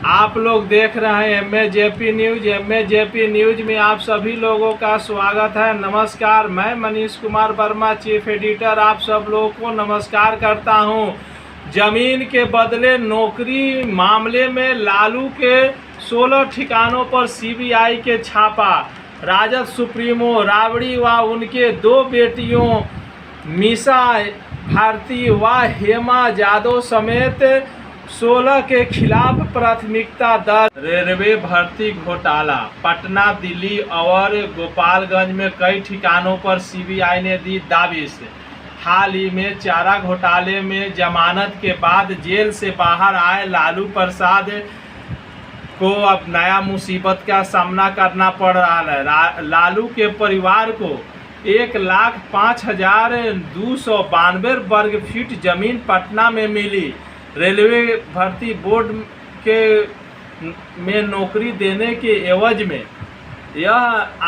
आप लोग देख रहे हैं MAJP न्यूज। MAJP न्यूज में आप सभी लोगों का स्वागत है। नमस्कार, मैं मनीष कुमार वर्मा, चीफ एडिटर, आप सब लोगों को नमस्कार करता हूं। जमीन के बदले नौकरी मामले में लालू के 16 ठिकानों पर CBI के छापा। राजद सुप्रीमो राबड़ी व उनके 2 बेटियों मीसा भारती व हेमा यादव समेत 16 के खिलाफ प्राथमिकता दर्ज। रेलवे भर्ती घोटाला। पटना, दिल्ली और गोपालगंज में कई ठिकानों पर CBI ने दी दाबिश। हाल ही में चारा घोटाले में जमानत के बाद जेल से बाहर आए लालू प्रसाद को अब नया मुसीबत का सामना करना पड़ रहा है। लालू के परिवार को 1,05,292 वर्ग फीट जमीन पटना में मिली। रेलवे भर्ती बोर्ड के में नौकरी देने के एवज में यह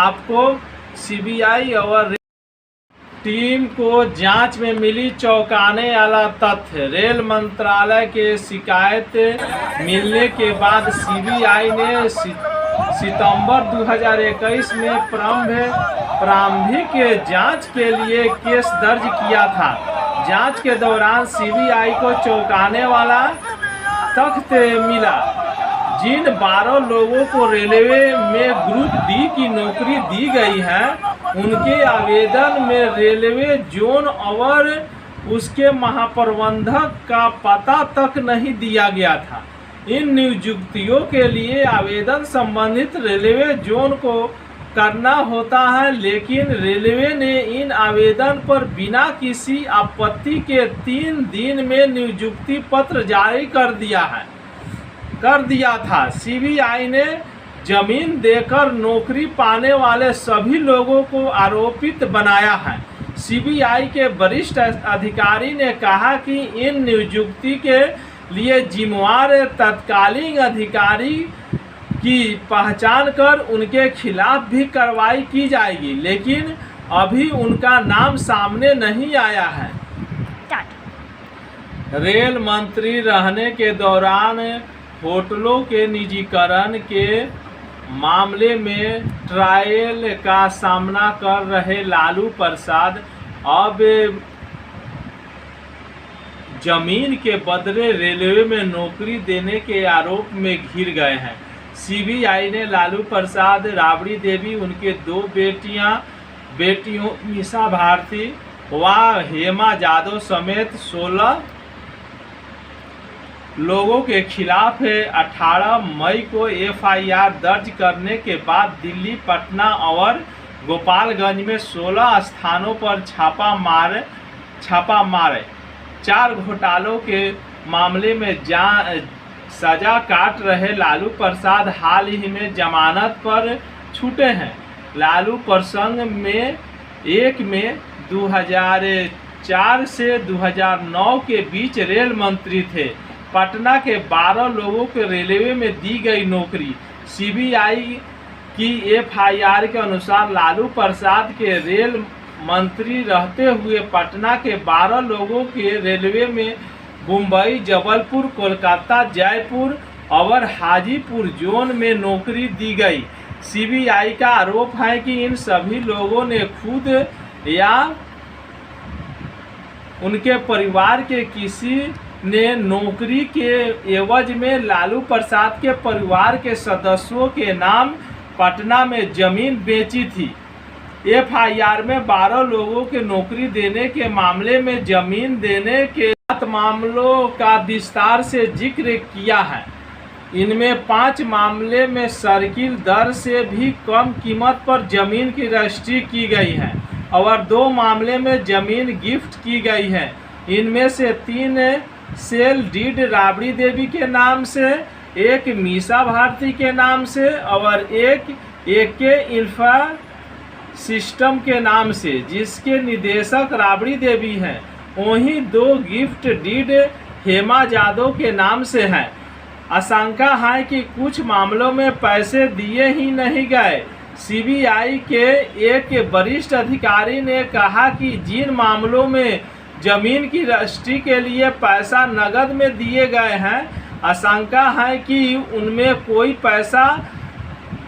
आपको CBI और टीम को जांच में मिली चौंकाने वाला तथ्य। रेल मंत्रालय के शिकायत मिलने के बाद CBI ने सितंबर 2021 में प्रारंभिक जांच के लिए केस दर्ज किया था। जांच के दौरान CBI को चौंकाने वाला तथ्य मिला। जिन 12 लोगों को रेलवे में ग्रुप D की नौकरी दी गई है, उनके आवेदन में रेलवे जोन और उसके महाप्रबंधक का पता तक नहीं दिया गया था। इन नियुक्तियों के लिए आवेदन संबंधित रेलवे जोन को करना होता है, लेकिन रेलवे ने इन आवेदन पर बिना किसी आपत्ति के 3 दिन में नियुक्ति पत्र जारी कर दिया था। CBI ने जमीन देकर नौकरी पाने वाले सभी लोगों को आरोपित बनाया है। CBI के वरिष्ठ अधिकारी ने कहा कि इन नियुक्ति के लिए जिम्मेवार तत्कालीन अधिकारी की पहचान कर उनके खिलाफ भी कार्रवाई की जाएगी, लेकिन अभी उनका नाम सामने नहीं आया है। रेल मंत्री रहने के दौरान होटलों के निजीकरण के मामले में ट्रायल का सामना कर रहे लालू प्रसाद अब जमीन के बदले रेलवे में नौकरी देने के आरोप में घिर गए हैं। CBI ने लालू प्रसाद, राबड़ी देवी, उनके 2 बेटियों मीसा भारती व हेमा यादव समेत 16 लोगों के खिलाफ 18 मई को FIR दर्ज करने के बाद दिल्ली, पटना और गोपालगंज में 16 स्थानों पर छापा मारे। 4 घोटालों के मामले में सजा काट रहे लालू प्रसाद हाल ही में जमानत पर छूटे हैं। लालू प्रसंग में 2004 से 2009 के बीच रेल मंत्री थे। पटना के 12 लोगों को रेलवे में दी गई नौकरी। CBI की FIR के अनुसार लालू प्रसाद के रेल मंत्री रहते हुए पटना के 12 लोगों के रेलवे में मुंबई, जबलपुर, कोलकाता, जयपुर और हाजीपुर जोन में नौकरी दी गई। CBI का आरोप है कि इन सभी लोगों ने खुद या उनके परिवार के किसी ने नौकरी के एवज में लालू प्रसाद के परिवार के सदस्यों के नाम पटना में जमीन बेची थी। FIR में 12 लोगों के नौकरी देने के मामले में जमीन देने के मामलों का विस्तार से जिक्र किया है। इनमें 5 मामले में सर्किल दर से भी कम कीमत पर जमीन की रजिस्ट्री की गई है और 2 मामले में जमीन गिफ्ट की गई है। इनमें से 3 सेल डीड राबड़ी देवी के नाम से, 1 मीसा भारती के नाम से और एक के इंफ्रा सिस्टम के नाम से, जिसके निदेशक राबड़ी देवी हैं। वहीं 2 गिफ्ट डीड हेमा यादव के नाम से हैं। आशंका है कि कुछ मामलों में पैसे दिए ही नहीं गए। CBI के एक वरिष्ठ अधिकारी ने कहा कि जिन मामलों में जमीन की रजिस्ट्री के लिए पैसा नकद में दिए गए हैं, आशंका है कि उनमें कोई पैसा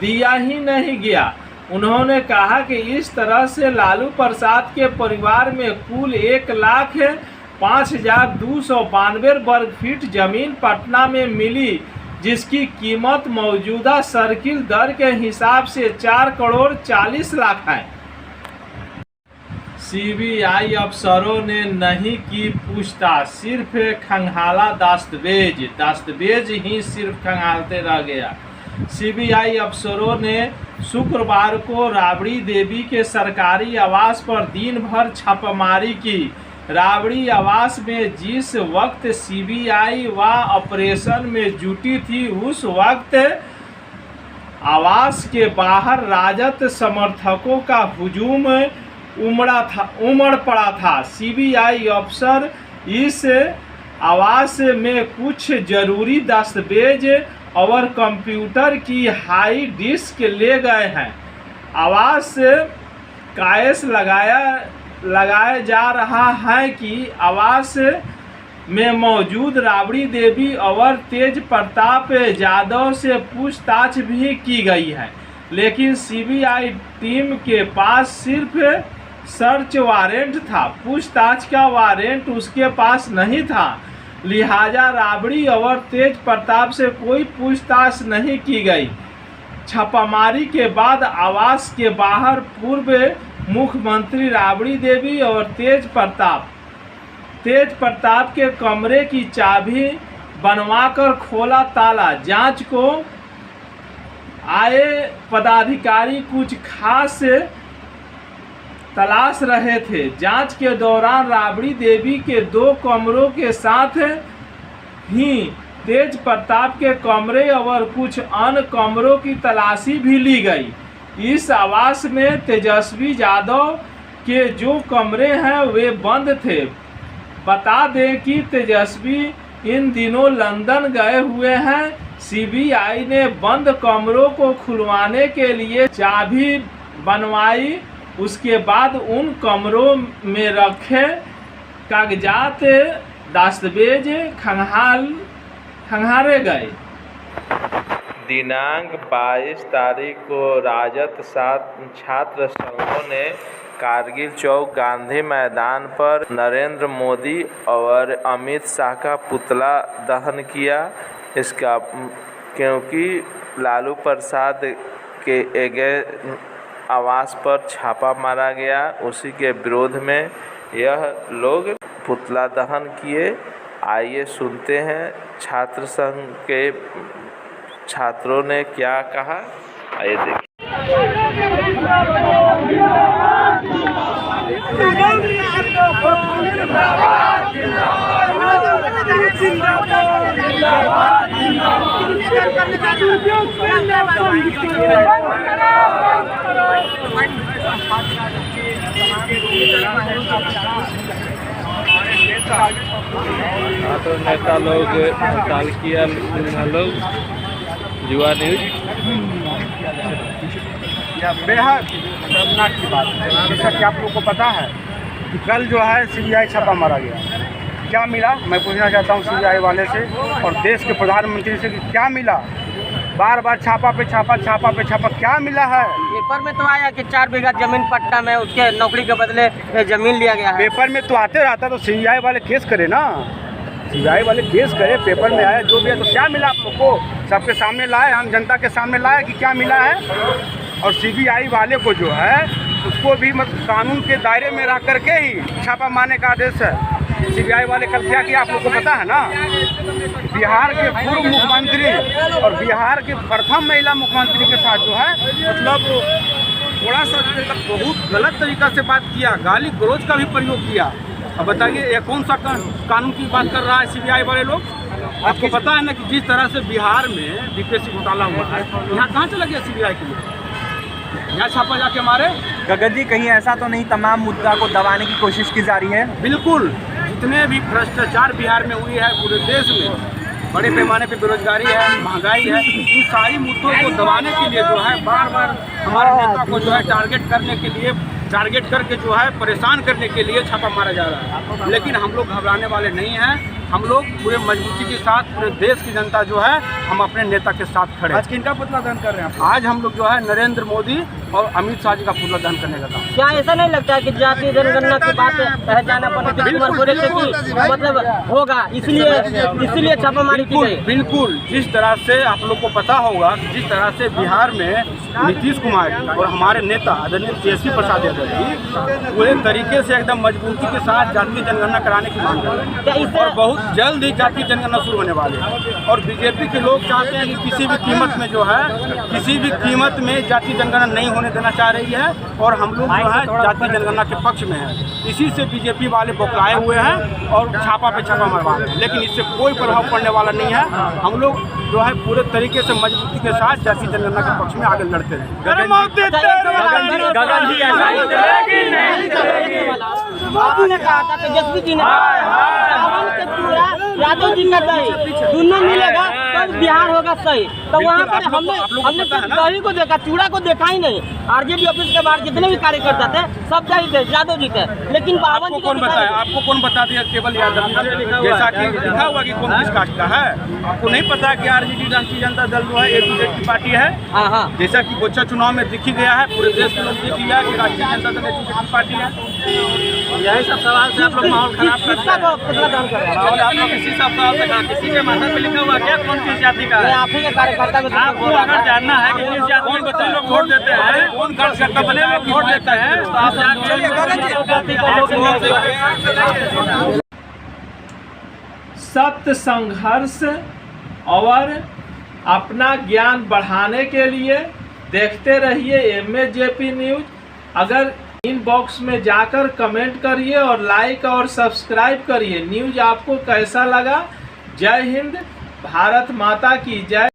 दिया ही नहीं गया। उन्होंने कहा कि इस तरह से लालू प्रसाद के परिवार में कुल 1,05,292 वर्ग फीट जमीन पटना में मिली, जिसकी कीमत मौजूदा सर्किल दर के हिसाब से 4 करोड़ 40 लाख है। सीबीआई अफसरों ने नहीं की पूछताछ, सिर्फ खंगाला दस्तावेज ही सिर्फ खंगालते रह गया। सीबीआई अफसरों ने शुक्रवार को राबड़ी देवी के सरकारी आवास पर दिन भर छापामारी की। राबड़ी आवास में जिस वक्त सीबीआई व ऑपरेशन में जुटी थी, उस वक्त आवास के बाहर राजद समर्थकों का हुजूम उमड़ पड़ा था। सीबीआई अफसर इस आवास में कुछ जरूरी दस्तावेज और कंप्यूटर की हाई डिस्क ले गए हैं। आवास कायस लगाया जा रहा है कि आवास में मौजूद राबड़ी देवी और तेज प्रताप यादव से पूछताछ भी की गई है, लेकिन सीबीआई टीम के पास सिर्फ सर्च वारंट था, पूछताछ का वारंट उसके पास नहीं था। लिहाजा राबड़ी और तेज प्रताप से कोई पूछताछ नहीं की गई। छापामारी के बाद आवास के बाहर पूर्व मुख्यमंत्री राबड़ी देवी और तेज प्रताप के कमरे की चाबी बनवाकर खोला ताला। जांच को आए पदाधिकारी कुछ खास तलाश रहे थे। जांच के दौरान राबड़ी देवी के 2 कमरों के साथ ही तेज प्रताप के कमरे और कुछ अन्य कमरों की तलाशी भी ली गई। इस आवास में तेजस्वी यादव के जो कमरे हैं वे बंद थे। बता दें कि तेजस्वी इन दिनों लंदन गए हुए हैं। सीबीआई ने बंद कमरों को खुलवाने के लिए चाबी बनवाई। उसके बाद उन कमरों में रखे कागजात दस्तावेज खंगाले गए। दिनांक 22 तारीख को राजद छात्र संघों ने कारगिल चौक गांधी मैदान पर नरेंद्र मोदी और अमित शाह का पुतला दहन किया। इसका क्योंकि लालू प्रसाद के आवास पर छापा मारा गया, उसी के विरोध में यह लोग पुतला दहन किए। आइए सुनते हैं छात्र संघ के छात्रों ने क्या कहा, आइए देखिए। छात्र नेता लोग हड़ताल किया, लोग युवा न्यूज बेहद शर्मनाक की बात है। जैसा कि आप लोगों को पता है कि कल जो है सीबीआई छापा मारा गया। क्या मिला, मैं पूछना चाहता हूँ सीबीआई वाले से और देश के प्रधानमंत्री से कि क्या मिला। बार बार छापा पे छापा क्या मिला है। पेपर में तो आया कि 4 बीघा जमीन पट्टा में उसके नौकरी के बदले जमीन लिया गया है। पेपर में तो आते रहता, तो सीबीआई वाले केस करे ना, सीबीआई वाले केस करे। पेपर में आया जो भी है, तो क्या मिला आप लोग को, सबके सामने लाए, हम जनता के सामने लाए कि क्या मिला है। और सीबीआई वाले को जो है उसको भी कानून के दायरे में रह करके ही छापा मारने का आदेश है। सीबीआई वाले कल क्या किया आप लोग को पता है ना। बिहार के पूर्व मुख्यमंत्री और बिहार के प्रथम महिला मुख्यमंत्री के साथ जो है मतलब थोड़ा सा बहुत गलत तरीका से बात किया, गाली गलौज का भी प्रयोग किया। अब बताइए ये कौन सा कानून की बात कर रहा है सीबीआई वाले लोग। आपको पता है ना कि जिस तरह से बिहार में बीपीएससी घोटाला हुआ है, यहाँ कहाँ चला गया सीबीआई के लिए, यहाँ छापा जाके मारे। गगन जी कहीं ऐसा तो नहीं तमाम मुद्दा को दबाने की कोशिश की जा रही है? बिल्कुल, जितने भी भ्रष्टाचार बिहार में हुई है, पूरे देश में बड़े पैमाने पे बेरोजगारी है, महंगाई है, इन सारी मुद्दों को दबाने के लिए जो है बार बार हमारे नेता को जो है टारगेट करके जो है परेशान करने के लिए छापा मारा जा रहा है। लेकिन हम लोग घबराने वाले नहीं हैं। हम लोग पूरे मजबूती के साथ पूरे देश की जनता जो है हम अपने नेता के साथ खड़े हैं। आज किनका पुतला दहन कर रहे हैं आप? आज हम लोग जो है नरेंद्र मोदी और अमित शाह जी का पुतला दहन करने का काम। क्या ऐसा नहीं लगता है कि जाति जनगणना की बात रह जाना पर नीतीश कुमार बोले थे कि मतलब होगा, इसलिए छापामारी की गई? बिल्कुल, जिस तरह से आप लोग को पता होगा, जिस तरह से बिहार में नीतीश कुमार और हमारे नेता आदरणीय तेजस्वी प्रसाद यादव जी पूरे तरीके से एकदम मजबूती के साथ जातीय जनगणना कराने की मांग कर रहे हैं और बहुत जल्द ही जातीय जनगणना शुरू होने वाले हैं। और बीजेपी के लोग चाहते हैं कि किसी भी कीमत में जो है, किसी भी कीमत में जातीय जनगणना नहीं होने देना चाह रही है और हम लोग जो है जातीय जनगणना के पक्ष में हैं। इसी से बीजेपी वाले बौखलाए हुए हैं और छापा पे छापा मरवा रहे हैं, लेकिन इससे कोई प्रभाव पड़ने वाला नहीं है। हम लोग जो है पूरे तरीके से मजबूती के साथ जातीय जनगणना के पक्ष में आगे लड़ते हैं। मोदी ने कहा था, तेजस्वी जी ने चावल के चूड़ा यादव जी का दही दोनों मिलेगा तब बिहार होगा सही। तो वहाँ पर हमने दही को देखा, चूड़ा को देखा ही नहीं। आरजेडी ऑफिस के बाहर जितने भी कार्यकर्ता थे सब दही थे, यादव जी थे, लेकिन आपको कौन बताया? आपको कौन बता दिया? केवल यादव जैसा कि लिखा हुआ कि कौन किस कास्ट का है, आपको नहीं पता कि आरजेडी राष्ट्रीय जनता दल जो है A2Z की पार्टी है। हाँ, जैसा कि गोचा चुनाव में दिख ही गया है, पूरे देश के लोग देख लिया कि राष्ट्रीय जनता दल A2Z की पार्टी है। यही सब सवाल से आप लोग माहौल खराब कर किसका कितना दान कर रहे हैं? आप लोग इसी सब सवाल से कहा, किसी के माथा पे लिखा हुआ क्या कौन किस जाति का है? आप ही के कार्यकर्ता में आपको अगर जानना है कि किस जाति में बच्चे लोग वोट देते हैं, कौन कार्यकर्ता बने लोग वोट देते हैं, तो आप सत्य संघर्ष और अपना ज्ञान बढ़ाने के लिए देखते रहिए MAJP न्यूज। अगर इनबॉक्स में जाकर कमेंट करिए और लाइक और सब्सक्राइब करिए। न्यूज आपको कैसा लगा? जय हिंद, भारत माता की जय।